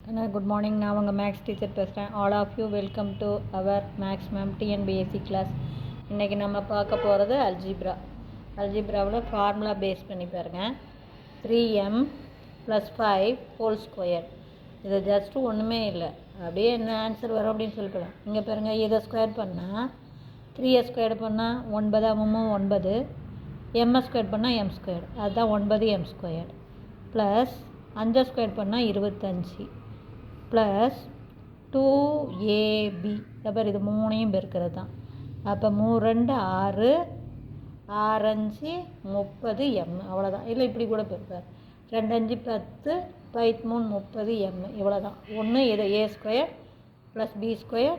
Good morning. நான் உங்கள் maths teacher பேசுகிறேன். All of you welcome to our maths ma'am TNPSC class. இன்றைக்கி நம்ம பார்க்க போகிறது அல்ஜிப்ராவில் ஃபார்முலா பேஸ் பண்ணி பாருங்கள். 3m + 5 whole square. இது ஜஸ்ட்டு ஒன்றுமே இல்லை, அப்படியே என்ன ஆன்சர் வரும் அப்படின்னு சொல்லிக்கலாம். இங்கே பாருங்கள், இதை ஸ்கொயர் பண்ணால் 3 ஸ்கொயர் பண்ணால் 9 9 m ஸ்கொயர் பண்ணால் m ஸ்கொயர், அதுதான் 9m ஸ்கொயர் ப்ளஸ் 5 ஸ்கொயர் பண்ணால் 25 ப்ளஸ் 2ab. அப்புறம் இது மூணையும் பெருக்கிறது தான். அப்போ 3 2 6 6 5 30 m, அவ்வளோதான். இல்லை இப்படி கூட பெருப்பார், 2 5 10 3 30 m, இவ்வளோதான். ஒன்று இது a square plus b square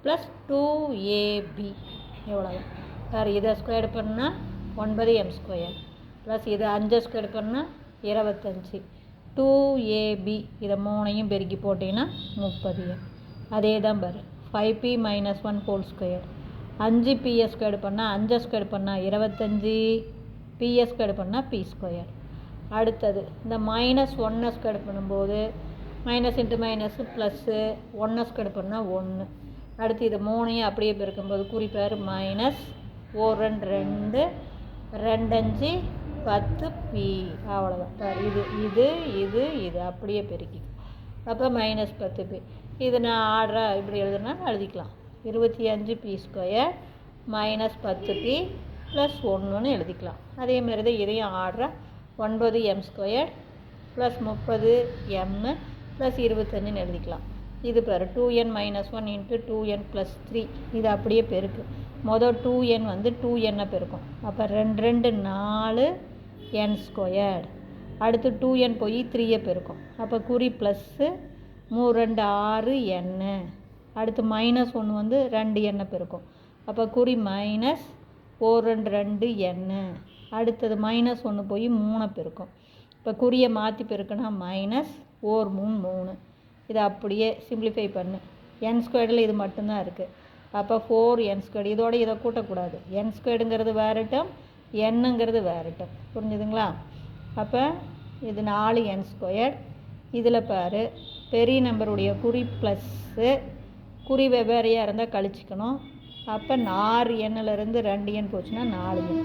plus 2ab, இவ்வளோதான். வேறு இதை ஸ்கொயர் பண்ணால் 9m ஸ்கொயர் ப்ளஸ் இது 5 ஸ்கொயர் பண்ணால் 25 2ab, இதை மூணையும் பெருக்கி போட்டிங்கன்னா 30m. அதே தான் பாரு, 5p - 1 whole square. 5p square பண்ணால் 5 ஸ்கொயர் பண்ணால் 25, p ஸ்கொயர் பண்ணால் p ஸ்கொயர். அடுத்தது இந்த -1 ஸ்கொயர் பண்ணும்போது minus into minus plus 1 square பண்ணால் 1. அடுத்து இது மூணையும் அப்படியே பெருக்கும்போது குறிப்பார் -4 2 2 5 10p, அவ்வளோதான். இது இது இது இது அப்படியே பெருக்கி அப்போ -10p. இது நான் ஆர்டராக இப்படி எழுதுனா எழுதிக்கலாம். 25p ஸ்கொயர் -10p ப்ளஸ் 1ன்னு எழுதிக்கலாம். அதேமாரி தான் இதையும் ஆர்டராக 9m square plus 30m plus 25ன்னு எழுதிக்கலாம். இது பாரு, 2n - 1 × 2n + 3, இது அப்படியே பெருக்கு. மொதல் 2n வந்து 2n பெருக்கும். அப்போ 2 2 4n ஸ்கொயர். அடுத்து 2n போய் 3 பெருக்கும். அப்போ குறி ப்ளஸ்ஸு 3 2 6n. அடுத்து -1 வந்து 2n பெருக்கும். அப்போ குறி -4 2 2n. அடுத்தது -1 போய் 3 பெருக்கும். இப்போ குறியை மாற்றி பெருக்குன்னா -4 3 3. இதை அப்படியே சிம்பிளிஃபை பண்ணு. n ஸ்கொயர்டில் இது மட்டும்தான் இருக்குது. அப்போ 4n ஸ்கொயர். இதோட இதை கூட்டக்கூடாது. n ஸ்கொயர்டுங்கிறது வேறு டம், என்னங்கிறது வேறு டம். புரிஞ்சுதுங்களா? அப்போ இது 4n ஸ்கொயர். இதில் பாரு, பெரிய நம்பருடைய குறி ப்ளஸ்ஸு, குறி வெவ்வேறையாக இருந்தால் கழிச்சிக்கணும். அப்போ 6nலேருந்து 2n போச்சுன்னா 4n.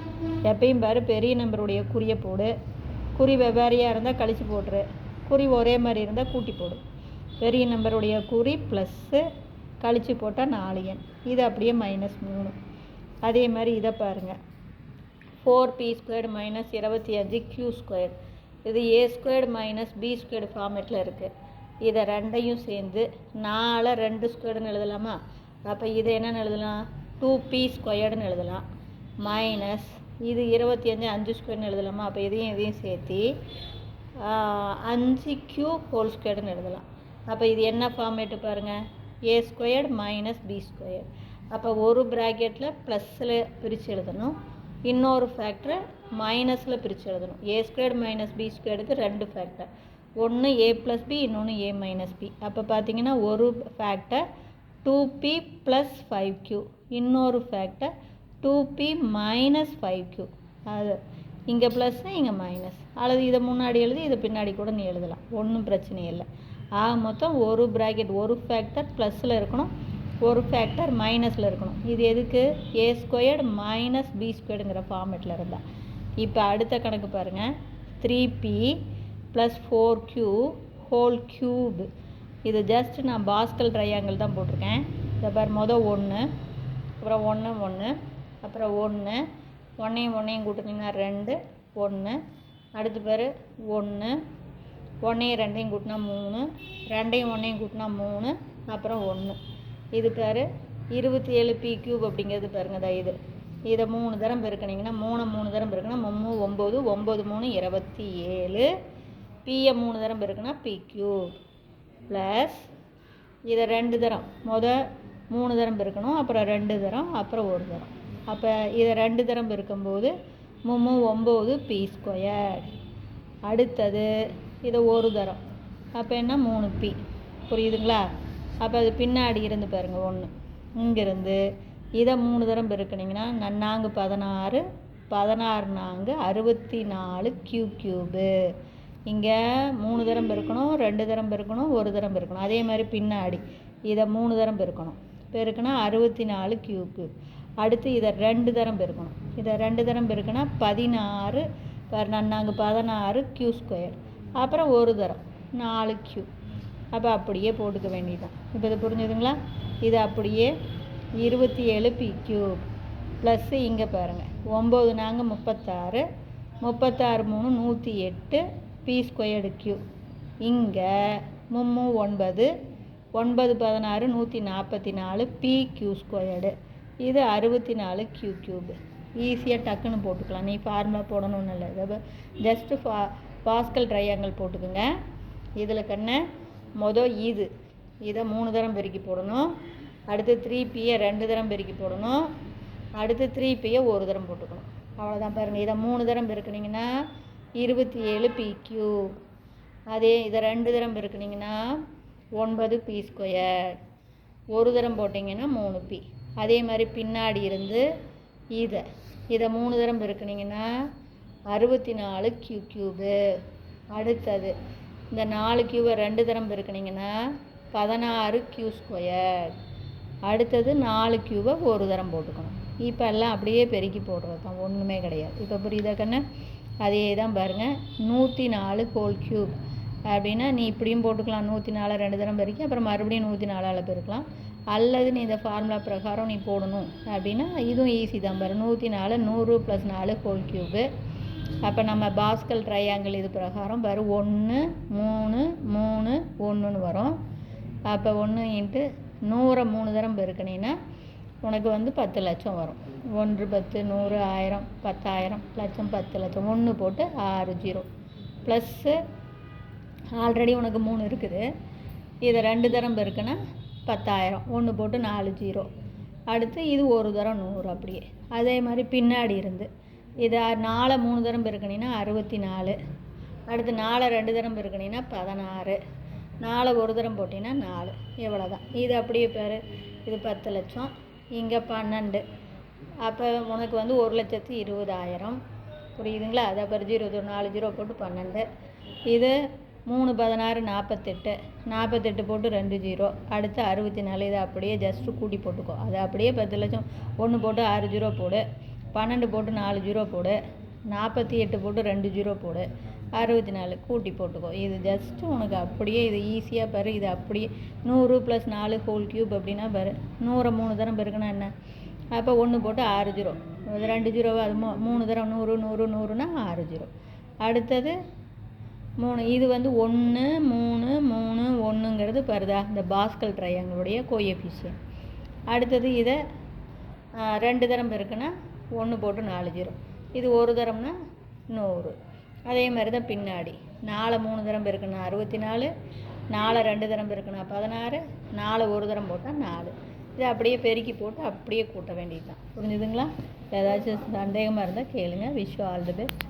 எப்பயும் பாரு, பெரிய நம்பருடைய குறியை போடு, குறி வெவ்வேறையாக இருந்தால் கழிச்சு போட்டுரு, குறி ஒரே மாதிரி இருந்தால் கூட்டி போடு. பெரிய நம்பருடைய குறி ப்ளஸ்ஸு, கழிச்சு போட்டால் 4n. இது அப்படியே -3. அதே மாதிரி இதை பாருங்கள், 4p ஸ்கொயர்டு -25q ஸ்கொயர். இது a ஸ்கொயர்டு b ஸ்கொயர்டு ஃபார்மேட்டில் இருக்குது. இதை ரெண்டையும் சேர்ந்து 4 2 ஸ்கொயர்டுன்னு எழுதலாமா? அப்போ இதை என்னென்னு எழுதலாம்? 2p ஸ்கொயர்டுன்னு எழுதலாம். மைனஸ் இது 25 5 ஸ்கொயர்னு எழுதலாமா? அப்போ இதையும் சேர்த்து 5q ஹோல் ஸ்கொயர்டுன்னு எழுதலாம். அப்போ இது என்ன ஃபார்மேட்டு பாருங்கள், a ஸ்கொயர்டு - b ஸ்கொயர். அப்போ ஒரு ப்ராக்கெட்டில் ப்ளஸில் பிரித்து எழுதணும், இன்னொரு ஃபேக்டரை மைனஸில் பிரித்து எழுதணும். a ஸ்கொயர்டு - b ஸ்கொயர்டுக்கு 2 ஃபேக்டர், ஒன்று a + b, இன்னொன்று a - b. அப்போ பார்த்தீங்கன்னா ஒரு ஃபேக்டர் 2p + 5q, இன்னொரு ஃபேக்டர் 2p - 5q. அது இங்கே ப்ளஸ்ஸு இங்கே மைனஸ், அல்லது இதை முன்னாடி எழுதி இதை பின்னாடி கூட நீ எழுதலாம், ஒன்றும் பிரச்சனை இல்லை. மொத்தம் ஒரு ப்ராக்கெட், ஒரு ஃபேக்டர் ப்ளஸில் இருக்கணும், ஒரு ஃபேக்டர் மைனஸில் இருக்கணும். இது எதுக்கு? a ஸ்கொயர்டு - b ஸ்கொயர்டுங்கிற ஃபார்மேட்டில் இருந்தால். இப்போ அடுத்த கணக்கு பாருங்கள், 3p + 4q ஹோல் க்யூப். இது ஜஸ்ட் நான் பாஸ்கல் ட்ரையாங்கிள் தான் போட்டிருக்கேன். இதை பாரு, மொதல் 1, அப்புறம் 1 1, அப்புறம் 1 1 கூட்டினீங்கன்னா 2 1. அடுத்து பாரு 1 1 2 கூட்டினா 3, 2 1 கூட்டினா 3, அப்புறம் 1. இது பேர் 27p³ அப்படிங்கிறது பாருங்கள். தான் இதை 3 தரம் பெருக்கினீங்கன்னா 3 தரம் பெருக்கினா 9 9 3 27, பியை 3 தரம் பெருக்கினா p³ ப்ளஸ் இதை 2 தரம், மொதல் 3 தரம் பெருக்கணும், அப்புறம் 2 தரம், அப்புறம் 1 தரம். அப்போ இதை 2 தரம் பெருக்கும்போது 9p ஸ்கொயர். அடுத்தது இதை 1 தரம், அப்போ என்ன 3p. புரியுதுங்களா? அப்போ அது பின்னாடி இருந்து பாருங்கள் 1, இங்கேருந்து இதை 3 தரம் பெருக்கினீங்கன்னா 4 16 16 4 64q³ இங்கே 3 தரம் பெருக்கணும், 2 தரம் பெருக்கணும், 1 தரம் பெருக்கணும். அதே மாதிரி பின்னாடி இதை 3 தரம் பெருக்கணும். பெருக்குனா 64 கியூப். அடுத்து இதை 2 தரம் பெருக்கணும். இதை 2 தரம் பெருக்குனா 16 நாங்கள் 16 கியூ ஸ்கொயர். அப்புறம் 1 தரம் 4 கியூ. அப்போ அப்படியே போட்டுக்க வேண்டியதுதான். இப்போ இது புரிஞ்சுதுங்களா? இது அப்படியே 27 பி கியூப் ப்ளஸ்ஸு இங்கே பாருங்கள் 9 நாங்கள் 36 36 3 108 பி ஸ்கொயர்டு கியூ. இங்கே 3 9 9 16 144 பி கியூ ஸ்கொயர்டு. இது 64 கியூ கியூப். ஈஸியாக டக்குன்னு போட்டுக்கலாம். நீ ஃபார்முலா போடணும்னு இல்லை, இதை ஜஸ்ட்டு பாஸ்கல் ட்ரையாங்கிள் போட்டுக்குங்க. இதில் கண்ணு இதை 3 தரம் பெருக்கி போடணும். அடுத்து 3Pயை 2 தரம் பெருக்கி போடணும். அடுத்து 3Pயை 1 தரம் போட்டுக்கணும். அவ்வளோதான். பாருங்கள், இதை 3 தரம் பெருக்குனிங்கன்னா 27 பி கியூப். அதே இதை 2 தரம் பெருக்குனிங்கன்னா 9 பி ஸ்கொயர். 1 தரம் போட்டிங்கன்னா 3 பி. அதே மாதிரி பின்னாடி இருந்து இதை 3 தரம் பெருக்குனிங்கன்னா 64 கியூ கியூபு. அடுத்தது இந்த 4 கியூவை 2 தரம் பெருக்குனிங்கன்னா 16 கியூ ஸ்கொயர். அடுத்தது 4 கியூவை 1 தரம் போட்டுக்கணும். இப்போ எல்லாம் அப்படியே பெருக்கி போடுறது தான், ஒன்றுமே கிடையாது. இப்போ புரியுதா கண்ணு? அதே தான் பாருங்கள், 104 ஹோல் கியூப் அப்படின்னா நீ இப்படியும் போட்டுக்கலாம். 104 2 தரம் பெருக்கி அப்புறம் மறுபடியும் 104 பெருக்கலாம். அல்லது நீ இந்த ஃபார்முலா பிரகாரம் நீ போடணும் அப்படின்னா இதுவும் ஈஸி தான். பாரு, 104 100 + 4 ஹோல் கியூபு. அப்போ நம்ம பாஸ்கல் ட்ரையாங்கிள் இது பிரகாரம் பாரு 1 3 3 1ன்னு வரும். அப்போ 1 × 100 3 தரம் பெருக்கினீங்கன்னா உனக்கு 10 லட்சம் வரும். 1 10 100 1000 10000 லட்சம் 10 லட்சம். 1 போட்டு 6 0 ப்ளஸ்ஸு ஆல்ரெடி உனக்கு 3 இருக்குது. இதை 2 தரம் பெருக்குன்னா 10000. 1 போட்டு 4 0. அடுத்து இது 1 தரம் 100. அப்படியே அதே மாதிரி பின்னாடி இருந்து இதை 4 3 தரம் பெருக்கினீங்கன்னா 64. அடுத்து 4 2 தரம் பெருக்கினீங்கன்னா 16. 4 1 தரம் போட்டிங்கன்னா 4. எவ்வளோ தான். இது அப்படியே பேர் இது 10 லட்சம். இங்கே 12. அப்போ உனக்கு 1,20,000. புரியுதுங்களா? அதை பறிச்சு 4 0 போட்டு 12. இது 3 16 48. 48 போட்டு 2 0. அடுத்து 64. இதை அப்படியே ஜஸ்ட்டு கூட்டி போட்டுக்கோ. அதை அப்படியே 10 லட்சம். 1 போட்டு 6 0 போடு. 12 போட்டு 4 0 போடு. 48 போட்டு 2 0 போடு. 64 கூட்டி போட்டுக்கோ. இது ஜஸ்ட்டு உனக்கு அப்படியே இது ஈஸியாக பாரு. இது அப்படியே 100 + 4 ஹோல் கியூப் அப்படின்னா பாரு 100 3 தரம் பெருக்குன்னா என்ன? அப்போ 1 போட்டு 6 0. 2 0 அது 3 தரம் 100 100 100னா 6 0. அடுத்தது 3. இது 1 3 3 1ங்கிறது பாருதா இந்த பாஸ்கல் ட்ரையாங்கிளுடைய கோஎஃபிஷியன்ட். அடுத்தது இதை 2 தரம் பெருக்குன்னா 1 போட்டு 4 0. இது 1 தரம்னா 100. அதே மாதிரி தான் பின்னாடி 4 3 தரம் பெருக்குன்னா 64. 4 2 தரம் பெருக்குன்னா 16. 4 1 தரம் போட்டால் 4. இதை அப்படியே பெருக்கி போட்டு அப்படியே கூட்ட வேண்டியது தான். புரிஞ்சுதுங்களா? ஏதாச்சும் சந்தேகமாக இருந்தால் கேளுங்க. Wish you all the best.